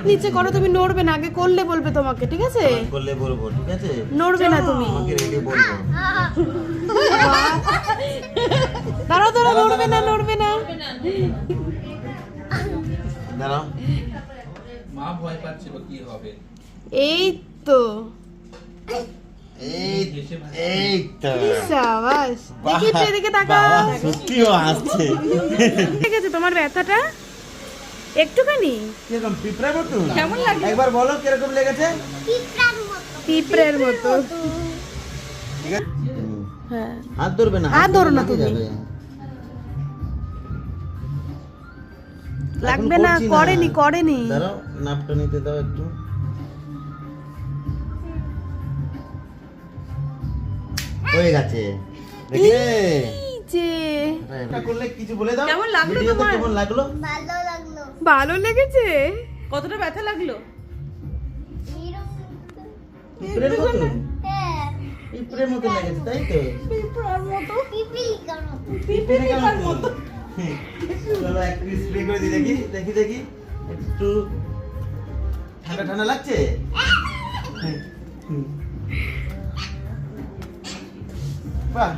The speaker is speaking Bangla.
নিচে করো, তুমি নড়বে না, আগে করলে বলবে তোমাকে, ঠিক আছে? করলে বলবো, ঠিক আছে? নড়বে না তুমি। তোমাকে রেডি বলবো। দাঁড়াও দাঁড়াও, নড়বে না, নড়বে না। দাঁড়াও। মা ভয় পাচ্ছিল কি হবে। এই তো, এই তো। শাবাশ। দেখি একটু এদিকে তাকাও। বাবা, সত্যিও হাসছে। ঠিক আছে, তোমার ব্যথাটা একটুখানি কিরকম পিঁপড়ার মতো? কেমন লাগে? একবার বলো কিরকম লেগেছে? পিঁপড়ের মতো। ঠিক আছে? হ্যাঁ, হাত ধরবে না, হাত ধরো না লেগে তুমি। যাবে। লাগবে এখন না, করছি করেনি করেনি। দাঁড়াও, নাপটা নিতে দাও একটু। হয়ে গেছে, দেখলে? এই যে এটা করলে কিছু বলে দাও। কেমন লাগলো ভিডিওতে তোমার? কেমন লাগলো? ভালো লেগেছে? কতটা ব্যথা লাগলো? পিঁপড়ের মতো? পিঁপড়ের মতো লেগেছে, তাই তো? পিঁপড়ের মতো। চলো একটু স্প্রে করে দিই, দেখি দেখি দেখি। একটু ঠান্ডা ঠান্ডা লাগছে? বাহ,